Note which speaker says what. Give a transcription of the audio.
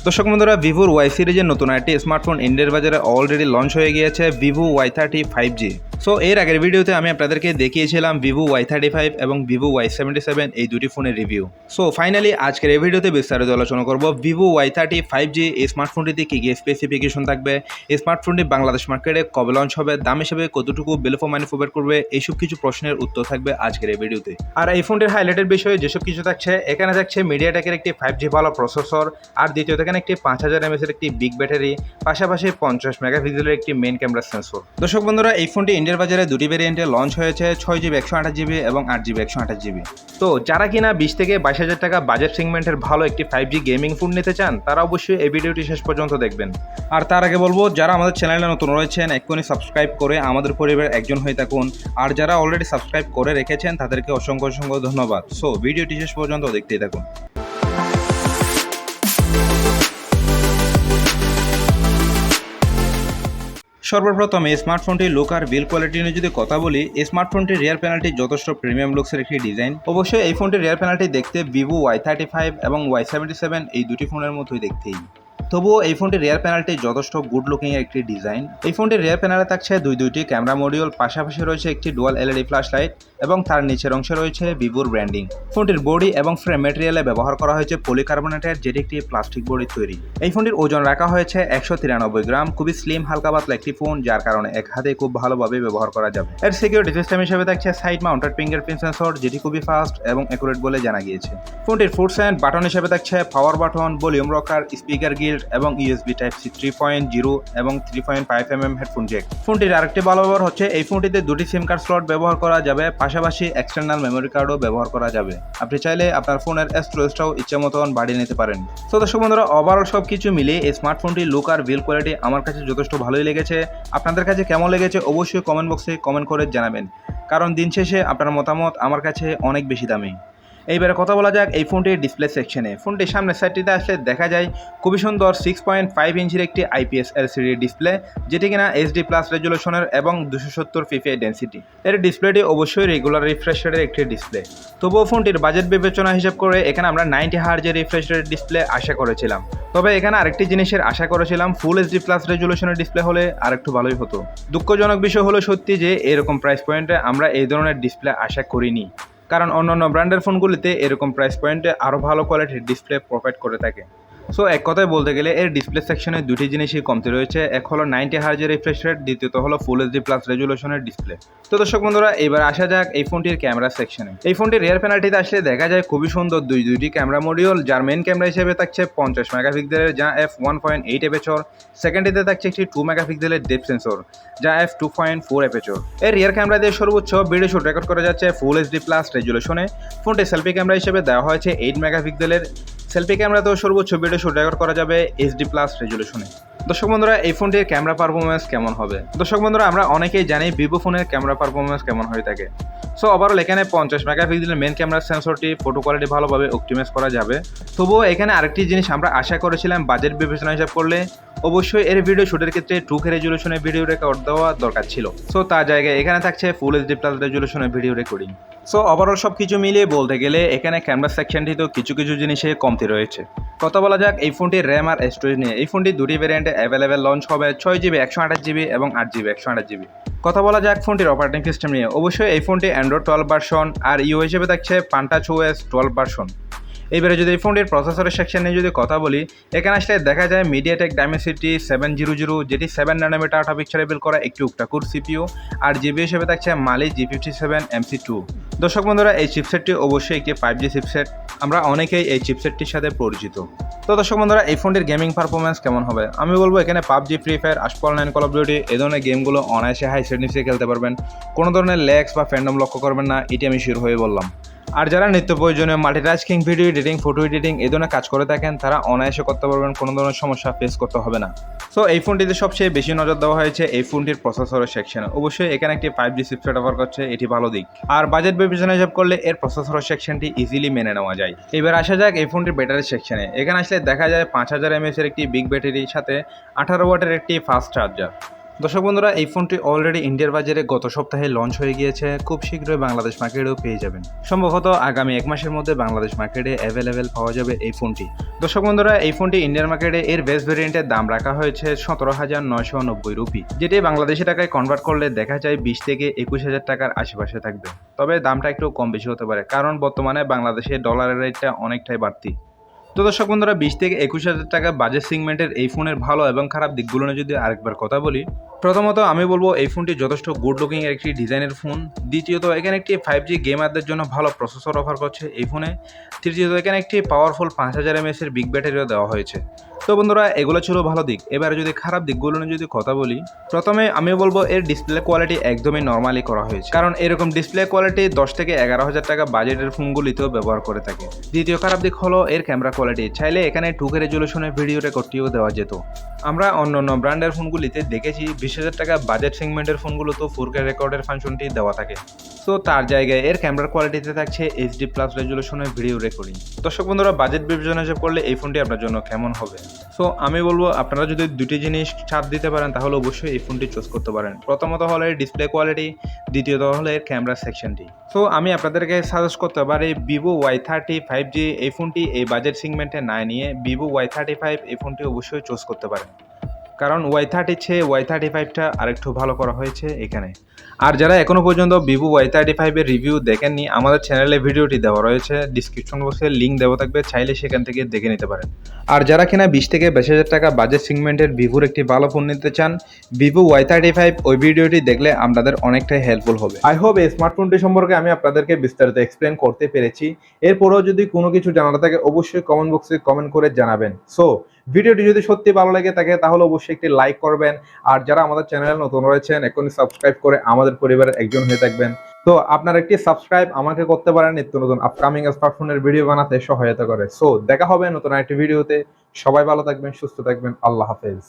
Speaker 1: দর্শক বন্ধুরা, ভিভোর ওয়াই সিরিজের নতুন একটি স্মার্টফোন ইন্ডিয়ার বাজারে অলরেডি লঞ্চ হয়ে গিয়েছে, ভিভো Y30 5G। সো এর আগের ভিডিওতে আমি আপনাদেরকে দেখিয়েছিলাম ভিভো Y35 এবং ভিভো Y77 এই দুটি ফোনের রিভিউ। সো ফাইনালি আজকের এই ভিডিওতে বিস্তারিত আলোচনা করব ভিভো Y30 5G এই স্মার্টফোনটিতে কী কী স্পেসিফিকেশন থাকবে, এই স্মার্টফোনটি বাংলাদেশ মার্কেটে কবে লঞ্চ হবে, দাম হিসেবে কতটুকু বিল অফ মানি প্রোভাইড করবে, এইসব কিছু প্রশ্নের উত্তর থাকবে আজকের এই ভিডিওতে। আর এই ফোনটির হাইলাইটের বিষয়ে যেসব কিছু থাকছে, এখানে থাকছে মিডিয়াটেকের একটি 5G ভালো প্রসেসর, আর দ্বিতীয়ত এখানে একটি 5000 mAh এর একটি বিগ ব্যাটারি, পাশাপাশি 50 মেগাপিক্সেলের একটি মেইন ক্যামেরা সেন্সর। দর্শক বন্ধুরা, এই ফোনটি ইন্ডিয়ার বাজারে দুটি ভেরিয়েন্টে লঞ্চ হয়েছে, 6GB 128GB এবং 8GB 128GB। তো যারা কিনা 20 থেকে 22,000 টাকা বাজেট সেগমেন্টের ভালো একটি 5G গেমিং ফোন নিতে চান, তারা অবশ্যই এই ভিডিওটি শেষ পর্যন্ত দেখবেন। আর তার আগে বলবো, যারা আমাদের চ্যানেলে নতুন রয়েছেন এক্ষুনি সাবস্ক্রাইব করে আমাদের পরিবারের একজন হয়ে থাকুন, আর যারা অলরেডি সাবস্ক্রাইব করে রেখেছেন তাদেরকে অসংখ্য অসংখ্য ধন্যবাদ। সো ভিডিওটি শেষ পর্যন্ত দেখতেই থাকুন। সর্বপ্রথম এই স্মার্টফোনটির লুক আর বিল কোয়ালিটি নিয়ে যদি কথা বলি, এই স্মার্টফোনটির রিয়ার প্যানেলটি যথেষ্ট প্রিমিয়াম লুকসের একটি ডিজাইন। অবশ্যই এই ফোনটির রিয়ার প্যানেলটি দেখতে ভিভো Y35 এবং Y77 এই দুটি ফোনের মতোই দেখতেই, তবুও এই ফোনটির রিয়ার প্যানেলটি যথেষ্ট গুড লুকিং এর একটি ডিজাইন। এই ফোনটির রিয়ার প্যানেলে থাকছে দুইটি ক্যামেরা মডিউল, পাশাপাশি রয়েছে একটি ডুয়াল এলইডি ফ্ল্যাশ লাইট এবং তার নিচের অংশে রয়েছে ভিভোর ব্র্যান্ডিং। ফোনটির বডি এবং ফ্রেম ম্যাটেরিয়ালে ব্যবহার করা হয়েছে পলিকার্বনেটের, যেটি একটি প্লাস্টিক বডি তৈরি। এই ফোনটির ওজন রাখা হয়েছে 193 গ্রাম, খুবই স্লিম হালকা পাতলা একটি ফোন, যার কারণে এক হাতে খুব ভালোভাবে ব্যবহার করা যাবে। এর সিকিউরিটি সিস্টেম হিসেবে থাকছে সাইড মাউন্টেড ফিঙ্গারপ্রিন্ট সেন্সর, যেটি খুবই ফাস্ট এবং অ্যাকুরেট বলে জানা গিয়েছে। ফোনটির ফুটস এন্ড বাটন হিসেবে থাকছে power button, volume rocker, speaker guild এবং USB Type-C 3.0 এবং 3.5mm হেডফোন জ্যাক। ফোনটির আরেকটি ভালো ব্যবহার হচ্ছে এই ফোনটিতে দুটি সিম কার্ড স্লট ব্যবহার করা যাবে, পাশাপাশি এক্সটার্নাল মেমোরি কার্ডও ব্যবহার করা যাবে। আপনি চাইলে আপনার ফোনের স্টোরেজটাও ইচ্ছা মতন বাড়িয়ে নিতে পারেন। তো দর্শক বন্ধুরা, ওভারঅল সব কিছু মিলিয়ে এই স্মার্টফোনটির লুক আর বিল কোয়ালিটি আমার কাছে যথেষ্ট ভালোই লেগেছে। আপনাদের কাছে কেমন লেগেছে অবশ্যই কমেন্ট বক্সে কমেন্ট করে জানাবেন, কারণ দিন শেষে আপনার মতামত আমার কাছে অনেক বেশি দামি। এইবারে কথা বলা যাক এই ফোনটির ডিসপ্লে সেকশনে। ফোনটির সামনের সাইডটিতে আসলে দেখা যায় খুবই সুন্দর 6.5 ইঞ্চির একটি IPS LCD ডিসপ্লে, যেটি কিনা HD+ রেজুলেশনের এবং 270 ppi ডেন্সিটি। এর ডিসপ্লেটি অবশ্যই রেগুলার রিফ্রেশ রেটের একটি ডিসপ্লে, তবুও ফোনটির বাজেট বিবেচনা হিসেব করে এখানে আমরা 90 Hz রিফ্রেশ রেটের ডিসপ্লে আশা করেছিলাম। তবে এখানে আরেকটি জিনিসের আশা করেছিলাম, ফুল HD+ রেজুলেশনের ডিসপ্লে হলে আরেকটু ভালোই হতো। দুঃখজনক বিষয় হলো সত্যি যে এরকম প্রাইস পয়েন্টে আমরা এই ধরনের ডিসপ্লে আশা করিনি, কারণ অন্যান্য ব্র্যান্ডের ফোনগুলিতে এরকম প্রাইস পয়েন্টে আরও ভালো কোয়ালিটির ডিসপ্লে প্রোভাইড করে থাকে। সো এক কথায় বলতে গেলে এর ডিসপ্লে সেকশনে দুটি জিনিসই কমতি রয়েছে, এক হলো 90 Hz রিফ্রেশ রেট, দ্বিতীয়ত হলো ফুল HD+ রেজুলেশনের ডিসপ্লে। তো দর্শক বন্ধুরা, এবার আসা যাক এই ফোনটির ক্যামেরা সেকশনে। এই ফোনটির রিয়ার প্যানেলটিতে আসলে দেখা যায় খুবই সুন্দর দুইটি ক্যামেরা মডিউল, যার মেইন ক্যামেরা হিসেবে থাকছে 50 মেগাপিক্সেলের যা f1.8 অ্যাপারচার, সেকেন্ডটিতে থাকছে একটি 2 মেগাপিক্সেলের ডেপথ সেন্সর যা f2.4 অ্যাপারচার। এর রিয়ার ক্যামেরা দিয়ে সর্বোচ্চ ভিডিও শুট রেকর্ড করা যাচ্ছে ফুল HD+ রেজুলেশনে। ফোনটি সেলফি ক্যামেরা হিসেবে দেওয়া হয়েছে 8 মেগাপিক্সেলের, সেলফি ক্যামেরাতেও সর্বোচ্চ ভিডিও শুট রেকর্ড করা যাবে HD+ রেজুলেশনে। দর্শক বন্ধুরা, এই ফোনটির ক্যামেরা পারফরমেন্স কেমন হবে? দর্শক বন্ধুরা, আমরা অনেকেই জানি ভিভো ফোনের ক্যামেরা পারফরমেন্স কেমন হয়ে থাকে। সো ওভারঅল এখানে 50 মেগাপিক্সেলের মেন ক্যামেরা সেন্সরটি ফটো কোয়ালিটি ভালোভাবে অপটিমাইজ করা যাবে। তবুও এখানে আরেকটি জিনিস আমরা আশা করেছিলাম, বাজেট বিবেচনা হিসাব করলে অবশ্যই এর ভিডিও শুটের ক্ষেত্রে 2K রেজুলেশনে ভিডিও রেকর্ড দেওয়া দরকার ছিল। সো তার জায়গায় এখানে থাকছে ফুল HD+ রেজুলেশনে ভিডিও রেকর্ডিং। সো ওভারঅল সব কিছু মিলিয়ে বলতে গেলে এখানে ক্যামেরা সেকশনটিতেও কিছু জিনিসে কমতি রয়েছে। কথা বলা যাক এই ফোনটির র্যাম আর স্টোরেজ নিয়ে। এই ফোনটি দুটি ভ্যারিয়েন্টে অ্যাভেলেবেল লঞ্চ হবে, 6GB 128GB এবং 8GB 128GB। কথা বলা যাক ফোনটির অপারেটিং সিস্টেম নিয়ে। অবশ্যই এই ফোনটি অ্যান্ড্রয়েড 12 ভার্সন আর ইউ হিসেবে থাকছে PanTouchOS 12 ভার্সন। এইবারে যদি এই ফোনটির প্রসেসরের সেকশন নিয়ে যদি কথা বলি, এখানে আসলে দেখা যায় মিডিয়াটেক Dimensity 700, যেটি 7 nanometer 8 পিক্সেলে বিল্ড করা একটি octa-core CPU, আর জিবি হিসেবে থাকছে Mali G57 MC2। দর্শক বন্ধুরা, এই চিপসেটটি অবশ্যই একটি 5G চিপসেট, আমরা অনেকেই এই চিপসেটটির সাথে পরিচিত। তো দর্শক বন্ধুরা, এই ফোনটির গেমিং পারফরমেন্স কেমন হবে? আমি বলবো এখানে PUBG, Free Fire, Ashpal 9, Call of Duty এই ধরনের গেমগুলো অনায়াসে হাই সেটিংসে খেলতে পারবেন, কোনো ধরনের ল্যাগস বা ফ্যান্ডম লক্ষ্য করবেন না, এটি আমি শিওর হয়ে বললাম। আর যারা নিত্য প্রয়োজনীয় multitasking, video editing, photo editing এই ধরনের কাজ করে থাকেন, তারা অনায়াসে করতে পারবেন, কোনো ধরনের সমস্যা ফেস করতে হবে না। সো এই ফোনটিতে সবচেয়ে বেশি নজর দেওয়া হয়েছে এই ফোনটির প্রসেসরের সেকশনে। অবশ্যই এখানে একটি 5G চিপসেট ব্যবহার করছে, এটি ভালো দিক। আর বাজেট বিবেচনা হিসাব করলে এর প্রসেসরের সেকশনটি ইজিলি মেনে নেওয়া যায়। এবার আসা যাক এই ফোনটির ব্যাটারি সেকশনে। এখানে আসলে দেখা যায় 5000 mAh এর একটি বিগ ব্যাটারির সাথে 18 ওয়াটের একটি ফাস্ট চার্জার। দর্শক বন্ধুরা, এই ফোনটি অলরেডি ইন্ডিয়ার বাজারে গত সপ্তাহে লঞ্চ হয়ে গিয়েছে। খুব শীঘ্রই বাংলাদেশ মার্কেটেও পেয়ে যাবেন। সম্ভবত আগামী 1 মাসের মধ্যে বাংলাদেশ মার্কেটে অ্যাভেলেবেল পাওয়া যাবে এই ফোনটি। দর্শক বন্ধুরা, এই ফোনটি ইন্ডিয়ান মার্কেটে এর বেস ভেরিয়েন্টের দাম রাখা হয়েছে 17,990 রুপি, যেটি বাংলাদেশি টাকায় কনভার্ট করলে দেখা যায় 20 থেকে 21,000 টাকার আশেপাশে থাকবে। তবে দামটা একটু কম বেশি হতে পারে, কারণ বর্তমানে বাংলাদেশে ডলারের রেটটা অনেকটাই বাড়তি। তো দর্শক বন্ধুরা, 20 থেকে 21,000 টাকা বাজেট সেগমেন্টের এই ফোনের ভালো এবং খারাপ দিকগুলো নিয়ে যদি আরেকবার কথা বলি, প্রথমত আমি বলবো এই ফোনটি যথেষ্ট গুড লুকিং এর একটি ডিজাইনের ফোন। দ্বিতীয়ত, এখানে একটি 5G গেমারদের জন্য ভালো প্রসেসর অফার করছে এই ফোনে। তৃতীয়ত, এখানে একটি পাওয়ারফুল 5000 mAh এর বিগ ব্যাটারিও দেওয়া হয়েছে। তো বন্ধুরা, এগুলো ছিল ভালো দিক। এবারে যদি খারাপ দিকগুলো নিয়ে যদি কথা বলি, প্রথমে আমি বলবো এর ডিসপ্লে কোয়ালিটি একদমই নর্মালি করা হয়েছে, কারণ এরকম ডিসপ্লে কোয়ালিটি 10 থেকে 11,000 টাকা বাজেটের ফোনগুলিতেও ব্যবহার করে থাকে। দ্বিতীয় খারাপ দিক হলো এর ক্যামেরা কোয়ালিটি। চাইলে এখানে 2K রেজলিউশনের ভিডিও রেকর্ডটিও দেওয়া যেত। আমরা অন্যান্য ব্র্যান্ডের ফোনগুলিতে দেখেছি 20,000 টাকা বাজেট সেগমেন্টের ফোনগুলোতেও 4K রেকর্ডের ফাংশনটি দেওয়া থাকে। সো তার জায়গায় এর ক্যামেরার কোয়ালিটিতে থাকছে HD+ রেজলিউশনের ভিডিও রেকর্ডিং। দর্শক বন্ধুরা, বাজেট বিবেচনা করলে এই ফোনটি আপনার জন্য কেমন হবে? সো আমি বলবো, আপনারা যদি দুটি জিনিস ছাড় দিতে পারেন তাহলে অবশ্যই এই ফোনটি চুজ করতে পারেন। প্রথমত হলো এর ডিসপ্লে কোয়ালিটি, দ্বিতীয়ত হলো এর ক্যামেরা সেকশনটি। সো আমি আপনাদেরকে সাজেস্ট করতে পারি Vivo Y30 5G এই ফোনটি এই বাজেট সেগমেন্টে না নিয়ে Vivo Y35 এই ফোনটি অবশ্যই চুজ করতে পারেন, কারণ Y30 চেয়ে Y35টা আরেকটু ভালো করা হয়েছে এখানে। আর যারা এখনো পর্যন্ত Vivo Y35 এর রিভিউ দেখেননি, আমাদের চ্যানেলে ভিডিওটি দেওয়া রয়েছে, ডিসক্রিপশন বক্সে লিঙ্ক দেওয়া থাকবে, চাইলে সেখান থেকে দেখে নিতে পারেন। আর যারা কিনা 20 থেকে 22,000 টাকা বাজেট সেগমেন্টের ভিভোর একটি ভালো ফোন নিতে চান, Vivo Y35 ওই ভিডিওটি দেখলে আপনাদের অনেকটাই হেল্পফুল হবে। আই হোপ এই স্মার্টফোনটি সম্পর্কে আমি আপনাদেরকে বিস্তারিত এক্সপ্লেন করতে পেরেছি। এরপরেও যদি কোনো কিছু জানার থাকে অবশ্যই কমেন্ট বক্সে কমেন্ট করে জানাবেন। সো ভিডিওটি যদি সত্যি ভালো লাগে থাকে তাহলে অবশ্যই একটি লাইক করবেন। আর যারা আমাদের চ্যানেলে নতুন রয়েছেন, এখনই সাবস্ক্রাইব করে আমাদের পরিবারের একজন হয়ে থাকবেন। তো আপনার একটি সাবস্ক্রাইব আমাকে করতে পারেন নিত্য নতুন আপকামিং স্মার্টফোনের ভিডিও বানাতে সহায়তা করে। সো দেখা হবে নতুন একটি ভিডিওতে। সবাই ভালো থাকবেন, সুস্থ থাকবেন। আল্লাহ হাফেজ।